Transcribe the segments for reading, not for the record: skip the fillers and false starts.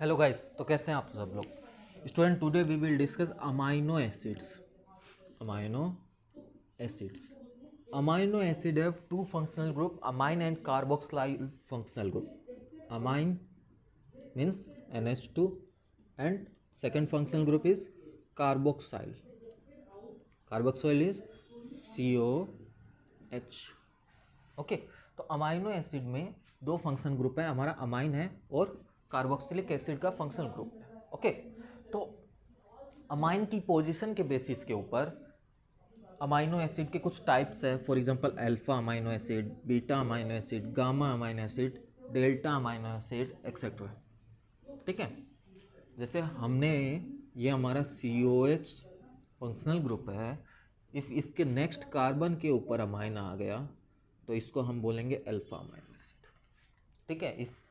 Hello guys, तो कैसे हैं आप सब लोग student. Today we will discuss amino acids. Amino acids amino acid have two functional group, amine and carboxyl functional group. Amine means NH2 and second functional group is carboxyl. Carboxyl is COH. Okay, तो amino acid में दो function group है, हमारा amine है और carboxylic acid का functional group है। Okay, तो अमाइन की पोजीशन के बेसिस के ऊपर अमाइनो एसिड के कुछ टाइप्स है। For example alpha amino acid, beta amino acid, gamma amino acid, delta amino acid etcetera. ठीक है, जैसे हमने ये हमारा COH फंक्शनल ग्रुप है। इफ इसके नेक्स्ट कार्बन के ऊपर अमाइन आ गया तो इसको हम बोलेंगे अल्फा अमाइनो एसिड। ठीक है, इफ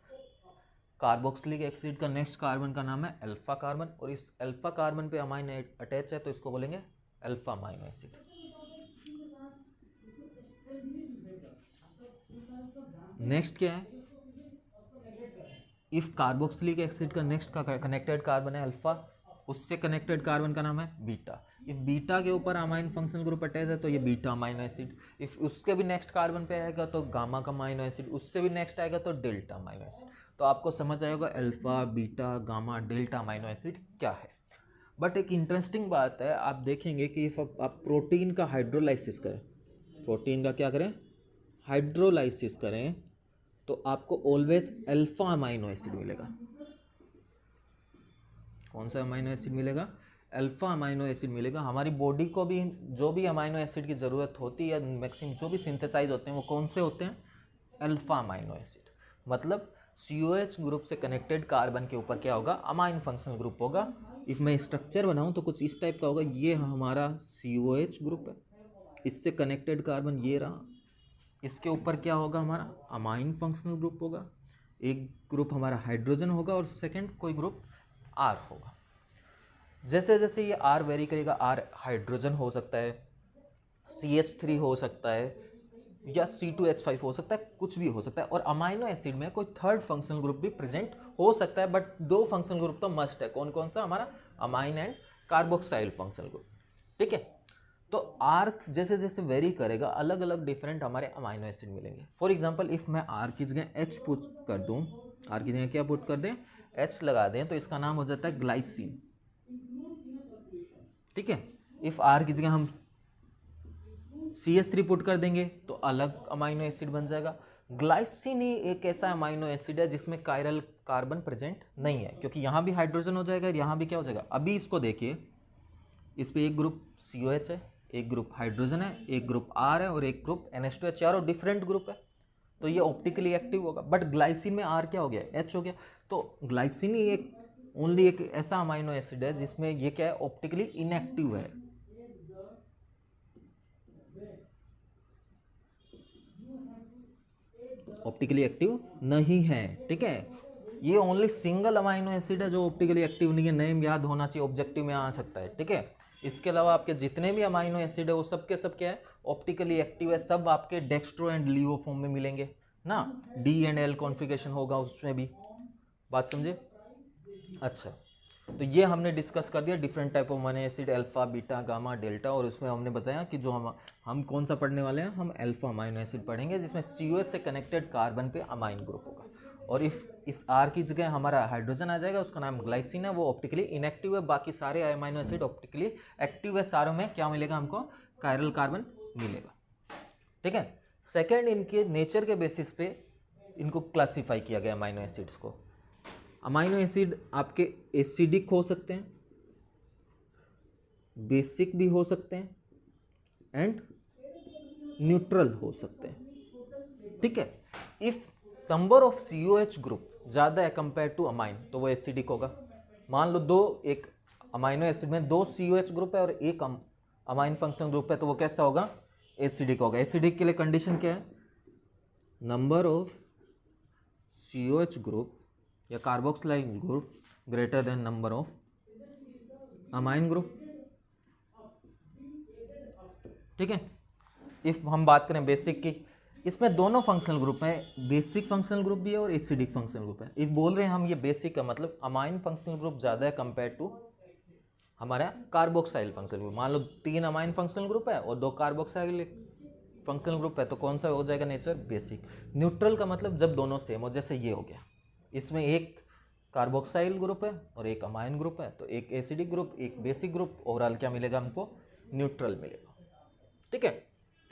कार्बोक्सिलिक एसिड का नेक्स्ट कार्बन का नाम है अल्फा कार्बन और इस अल्फा कार्बन पे अमाइन अटैच है तो इसको बोलेंगे अल्फा अमाइनो एसिड। नेक्स्ट क्या है, इफ कार्बोक्सिलिक एसिड का नेक्स्ट का कनेक्टेड कार्बन है अल्फा, उससे कनेक्टेड कार्बन का नाम है बीटा। इफ बीटा के ऊपर अमाइन फंक्शनल ग्रुप अटैच है तो ये बीटा अमाइनो एसिड। इफ उसके भी नेक्स्ट कार्बन पे आएगा तो गामा का अमाइनो एसिड, उससे भी नेक्स्ट आएगा तो डेल्टा अमाइनो एसिड। तो आपको समझ आएगा alpha, beta, gamma, delta amino acid क्या है। बट एक इंटरेस्टिंग बात है, आप देखेंगे कि इफ आप प्रोटीन का हाइड्रोलाइसिस करें, प्रोटीन का क्या करें, हाइड्रोलाइसिस करें, तो आपको ऑलवेज अल्फा अमाइनो एसिड मिलेगा। कौन सा अमाइनो एसिड मिलेगा? अल्फा अमाइनो एसिड मिलेगा। हमारी बॉडी को भी जो भी अमाइनो एसिड की ज़रूरत होती है, मैक्सिमम जो भी सिंथेसाइज होते हैं वो कौन से होते हैं? Alpha amino acid. मतलब COH ग्रुप से कनेक्टेड कार्बन के ऊपर क्या होगा? अमाइन फंक्शनल ग्रुप होगा। इफ मैं स्ट्रक्चर बनाऊं तो कुछ इस टाइप का होगा। ये हमारा COH ग्रुप है, इससे कनेक्टेड कार्बन ये रहा, इसके ऊपर क्या होगा? हमारा अमाइन फंक्शनल ग्रुप होगा। एक ग्रुप हमारा हाइड्रोजन होगा और सेकंड कोई ग्रुप R होगा। जैसे जैसे ये R वेरी करेगा, R हाइड्रोजन हो सकता है, CH3 हो सकता है या C2H5 हो सकता है, कुछ भी हो सकता है। और अमाइनो एसिड में कोई थर्ड फंक्शनल ग्रुप भी प्रेजेंट हो सकता है, बट दो फंक्शनल ग्रुप तो मस्ट है। कौन कौन सा? हमारा amine and carboxyl functional group. ठीक है, तो R जैसे जैसे वेरी करेगा अलग अलग डिफरेंट हमारे अमाइनो एसिड मिलेंगे। फॉर एग्जांपल इफ मैं R की जगह H पुट कर दूं, R की जगह क्या पुट कर दें? H लगा दें, तो इसका नाम हो जाता है ग्लाइसिन। ठीक है, इफ R की जगह हम CH3 पुट कर देंगे तो अलग अमाइनो एसिड बन जाएगा। ग्लाइसिन ही एक ऐसा अमाइनो एसिड है जिसमें कायरल कार्बन प्रेजेंट नहीं है, क्योंकि यहाँ भी हाइड्रोजन हो जाएगा, यहाँ भी क्या हो जाएगा। अभी इसको देखिए, इस पे एक ग्रुप COH है, एक ग्रुप हाइड्रोजन है, एक ग्रुप R है और एक ग्रुप NH2 है। चारों डिफरेंट ग्रुप है, तो ये ऑप्टिकली एक्टिव होगा। बट ग्लाइसिन में R क्या हो गया? H हो गया। तो ग्लाइसिन ही एक ओनली एक ऐसा अमाइनो एसिड है जिसमें ये क्या है? ऑप्टिकली इनएक्टिव है। ऑप्टिकली एक्टिव नहीं है। ठीक है, ये ओनली सिंगल अमाइनो एसिड है जो ऑप्टिकली एक्टिव नहीं है। नेम याद होना चाहिए, ऑब्जेक्टिव में आ सकता है। ठीक है, इसके अलावा आपके जितने भी अमाइनो एसिड है वो सब के सब क्या है? ऑप्टिकली एक्टिव है। सब आपके डेक्स्ट्रो एंड लियो फॉर्म में मिलेंगे ना। D एंड L कॉन्फ़िगरेशन होगा उसमें भी। बात समझे? अच्छा, तो ये हमने डिस्कस कर दिया different type of amino acid, alpha, beta, gamma, delta. और उसमें हमने बताया कि जो हम कौन सा पढ़ने वाले हैं, हम अल्फा अमाइनो एसिड पढ़ेंगे जिसमें COH से कनेक्टेड कार्बन पे अमाइन ग्रुप होगा। और इफ इस R की जगह हमारा हाइड्रोजन आ जाएगा, उसका नाम ग्लाइसिन है, वो ऑप्टिकली इनएक्टिव है। बाकी सारे अमाइनो एसिड ऑप्टिकली एक्टिव है। सारों में क्या मिलेगा हमको? कायरल कार्बन मिलेगा। ठीक है, सेकेंड इनके नेचर के बेसिस पे इनको क्लासीफाई किया गया अमाइनो एसिड्स को। अमाइनो एसिड आपके एसिडिक हो सकते हैं, बेसिक भी हो सकते हैं एंड न्यूट्रल हो सकते हैं। ठीक है, if number of COH group ज़्यादा है कंपेयर टू अमाइन तो वो एसिडिक होगा। मान लो एक अमाइनो एसिड में 2 COH ग्रुप है और एक अमाइन फंक्शनल ग्रुप है, तो वो कैसा होगा? एसिडिक होगा। एसिडिक के लिए कंडीशन क्या है? नंबर ऑफ COH ग्रुप या carboxyl group greater than number of amine group. ठीक है, इफ हम बात करें बेसिक की, इसमें दोनों फंक्शनल ग्रुप है, बेसिक फंक्शनल ग्रुप भी है और एसिडिक फंक्शनल ग्रुप है। इफ बोल रहे हैं हम ये बेसिक का मतलब अमाइन फंक्शनल ग्रुप ज़्यादा है कंपेयर टू हमारा कार्बोक्साइल फंक्शनल ग्रुप। मान लो 3 अमाइन फंक्शनल ग्रुप है और 2 कार्बोक्साइल फंक्शनल ग्रुप है, तो कौन सा हो जाएगा नेचर? बेसिक। न्यूट्रल का मतलब जब दोनों सेम हो, जैसे ये हो गया, इसमें एक कार्बोक्साइल ग्रुप है और एक अमाइन ग्रुप है, तो एक एसिडिक ग्रुप एक बेसिक ग्रुप, ओवरऑल क्या मिलेगा हमको? न्यूट्रल मिलेगा। ठीक है,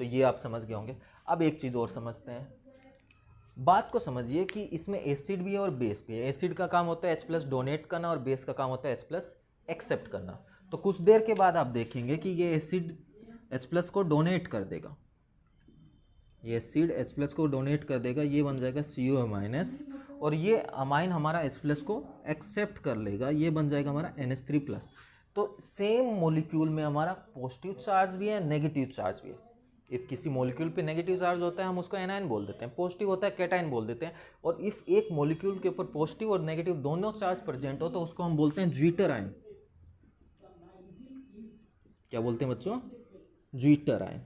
तो ये आप समझ गए होंगे। अब एक चीज़ और समझते हैं, बात को समझिए कि इसमें एसिड भी है और बेस भी है। एसिड का काम होता है H+ डोनेट करना और बेस का काम होता है H+ एक्सेप्ट करना। तो कुछ देर के बाद आप देखेंगे कि ये एसिड H+ को डोनेट कर देगा, ये एसिड H+ को डोनेट कर देगा, ये बन जाएगा CO-, और ये अमाइन हमारा H+ को एक्सेप्ट कर लेगा, ये बन जाएगा हमारा NH3+। तो सेम मॉलिक्यूल में हमारा पॉजिटिव चार्ज भी है, नेगेटिव चार्ज भी है। इफ़ किसी मॉलिक्यूल पे नेगेटिव चार्ज होता है हम उसको एनायन बोल देते हैं, पॉजिटिव होता है कैटायन बोल देते हैं। और इफ़ एक मॉलिक्यूल के ऊपर पॉजिटिव और नेगेटिव दोनों चार्ज प्रेजेंट हो तो उसको हम बोलते हैं ज्विटर आयन। क्या बोलते हैं बच्चों? Zwitter ion.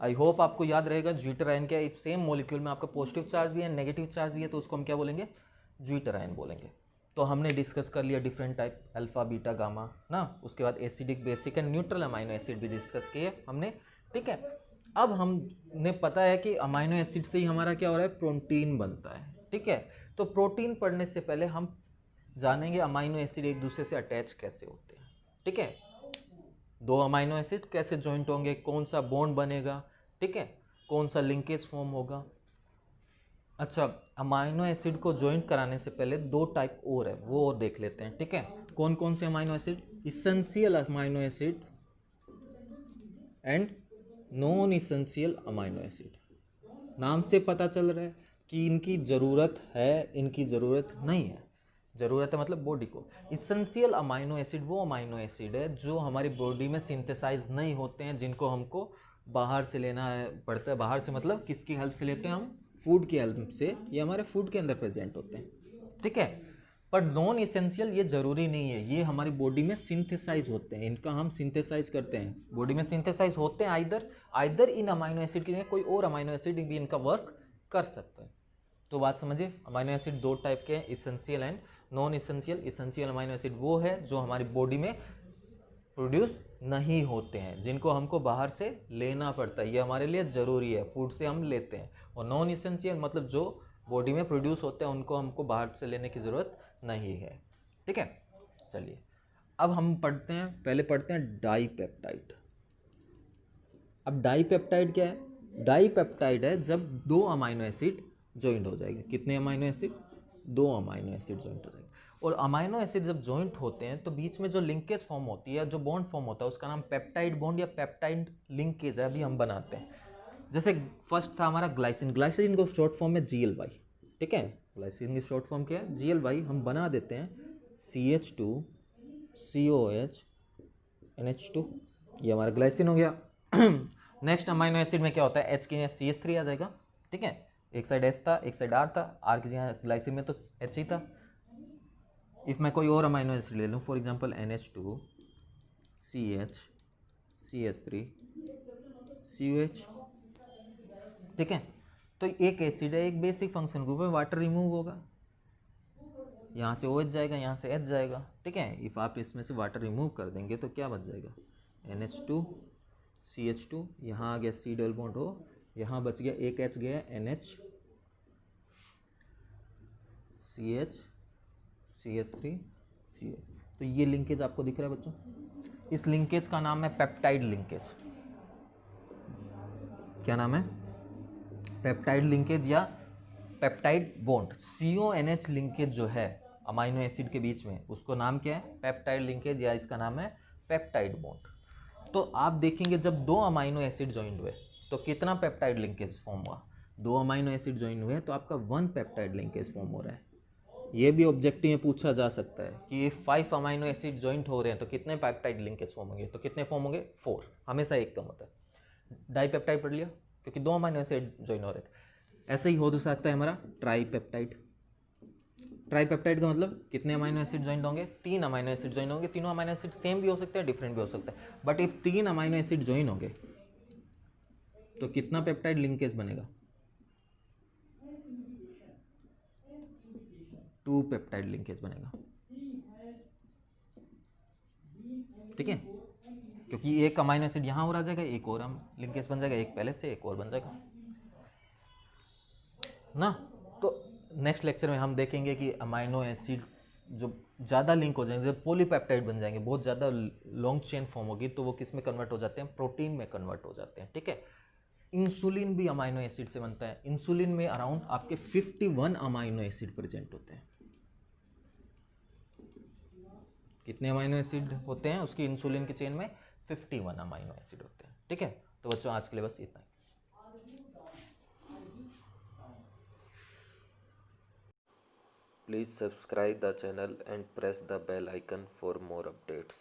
आई होप आपको याद रहेगा ज्विटर आयन क्या है। इफ सेम मॉलिक्यूल में आपका पॉजिटिव चार्ज भी है नेगेटिव चार्ज भी है तो उसको हम क्या बोलेंगे? ज्विटर आयन बोलेंगे। तो हमने डिस्कस कर लिया different type, alpha beta gamma ना, उसके बाद acidic basic and neutral amino acid भी डिस्कस किए हमने। ठीक है, अब हमने पता है कि अमाइनो एसिड से ही हमारा क्या हो रहा है? प्रोटीन बनता है। ठीक है, तो प्रोटीन पढ़ने से पहले हम जानेंगे अमाइनो एसिड एक दूसरे से अटैच कैसे होते हैं। ठीक है, 2 अमाइनो एसिड कैसे जॉइंट होंगे, कौन सा बॉन्ड बनेगा, ठीक है, कौन सा लिंकेज फॉर्म होगा। अच्छा, अमाइनो एसिड को जॉइंट कराने से पहले 2 टाइप और है, वो और देख लेते हैं। ठीक है, कौन कौन से amino acid? Essential amino acid and non essential amino acid. नाम से पता चल रहा है कि इनकी ज़रूरत है, इनकी ज़रूरत नहीं है। ज़रूरत है मतलब बॉडी को। इसेंशियल अमाइनो एसिड वो अमाइनो एसिड है जो हमारी बॉडी में सिंथेसाइज नहीं होते हैं, जिनको हमको बाहर से लेना पड़ता है। बाहर से मतलब किसकी हेल्प से लेते हैं हम? फूड की हेल्प से। ये हमारे फूड के अंदर प्रेजेंट होते हैं। ठीक है, पर नॉन इसेंशियल ये ज़रूरी नहीं है, ये हमारी बॉडी में सिंथेसाइज होते हैं, इनका हम सिंथेसाइज करते हैं, बॉडी में सिंथेसाइज होते हैं आइदर इन अमाइनो एसिड की जगह कोई और अमाइनो एसिड भी इनका वर्क कर सकता है। तो बात समझिए, अमाइनो एसिड 2 टाइप के हैं, essential and non essential. Essential amino acid वो है जो हमारी बॉडी में प्रोड्यूस नहीं होते हैं, जिनको हमको बाहर से लेना पड़ता है, ये हमारे लिए ज़रूरी है, फूड से हम लेते हैं। और नॉन इसेंशियल मतलब जो बॉडी में प्रोड्यूस होते हैं, उनको हमको बाहर से लेने की ज़रूरत नहीं है। ठीक है, चलिए अब हम पढ़ते हैं, पहले पढ़ते हैं डाईपेप्टाइड। अब डाईपेप्टाइड क्या है? डाईपेप्टाइड है जब 2 अमाइनो एसिड जॉइंट हो जाएंगे। कितने amino acid? 2 amino acid joint हो जाएंगे। और अमाइनो एसिड जब जॉइंट होते हैं तो बीच में जो लिंकेज फॉर्म होती है, जो बॉन्ड फॉर्म होता है, उसका नाम पेप्टाइड बॉन्ड या पेप्टाइड लिंकेज है, अभी हम बनाते हैं। जैसे फर्स्ट था हमारा ग्लाइसिन, ग्लाइसिन को शॉर्ट फॉर्म में GLY। ठीक है, ग्लाइसिन की शॉर्ट फॉर्म क्या है? GLY। हम बना देते हैं CH2 COH NH2, ये हमारा ग्लाइसिन हो गया। नेक्स्ट अमाइनो एसिड में क्या होता है? H की जगह CH3 आ जाएगा। ठीक है, एक साइड H था एक साइड R था, R की जगह ग्लाइसिन में तो H ही था। इफ़ मैं कोई और अमाइनो एसिड ले लूँ, for example NH2 CH CH3 COH। ठीक है, तो एक एसिड है, एक बेसिक फंक्शन ग्रुप है, वाटर रिमूव होगा, यहाँ से OH जाएगा, यहाँ से H जाएगा। ठीक है, इफ़ आप इसमें से वाटर रिमूव कर देंगे तो क्या बच जाएगा? NH2 CH2, यहाँ आ गया C डबल बॉन्ड O, यहाँ बच गया एक H गया NH CH CH3 CH। तो ये लिंकेज आपको दिख रहा है बच्चों, इस लिंकेज का नाम है पेप्टाइड लिंकेज। क्या नाम है? पेप्टाइड लिंकेज या पेप्टाइड बॉन्ड। CONH लिंकेज जो है अमाइनो एसिड के बीच में, उसको नाम क्या है? पेप्टाइड लिंकेज, या इसका नाम है पेप्टाइड बॉन्ड। तो आप देखेंगे जब 2 अमाइनो एसिड ज्वाइन हुए तो कितना पेप्टाइड लिंकेज फॉर्म हुआ? 2 अमाइनो एसिड ज्वाइन हुए तो आपका 1 पेप्टाइड लिंकेज फॉर्म हो रहा है। ये भी ऑब्जेक्टिव में पूछा जा सकता है कि 5 अमाइनो एसिड ज्वाइंट हो रहे हैं तो कितने पेप्टाइड लिंकेज फॉर्म होंगे? तो कितने फॉर्म होंगे? 4, हमेशा एक कम होता है। डाईपेप्टाइड पढ़ लिया क्योंकि 2 अमाइनो एसिड ज्वाइन हो रहे थे। ऐसे ही हो सकता है हमारा ट्राईपेप्टाइड। ट्राईपेप्टाइड का मतलब कितने अमाइनो एसिड ज्वाइंट होंगे? 3 अमाइनो एसिड ज्वाइन होंगे। तीनों अमाइनो एसिड सेम भी हो सकते हैं, डिफरेंट भी हो सकता है, but if 3 amino acid join होंगे तो कितना पेप्टाइड लिंकेज बनेगा? 2 पेप्टाइड लिंकेज बनेगा, ठीक है, क्योंकि एक अमाइनो एसिड यहाँ और आ जाएगा, एक और हम लिंकेज बन जाएगा, एक पहले से एक और बन जाएगा ना। तो नेक्स्ट लेक्चर में हम देखेंगे कि अमाइनो एसिड जो ज़्यादा लिंक हो जाएंगे, जब पॉलीपेप्टाइड बन जाएंगे, बहुत ज़्यादा लॉन्ग चेन फॉर्म होगी, तो वो किस में कन्वर्ट हो जाते हैं? प्रोटीन में कन्वर्ट हो जाते हैं, ठीक है। इंसुलिन भी अमाइनो एसिड से बनता है। इंसुलिन में अराउंड आपके 51 अमाइनो एसिड प्रेजेंट होते हैं। कितने अमाइनो एसिड होते हैं उसकी इंसुलिन की चेन में? 51 अमाइनो एसिड होते हैं, ठीक है। तो बच्चों आज के लिए बस इतना ही। Please subscribe the channel and press the bell icon for more updates.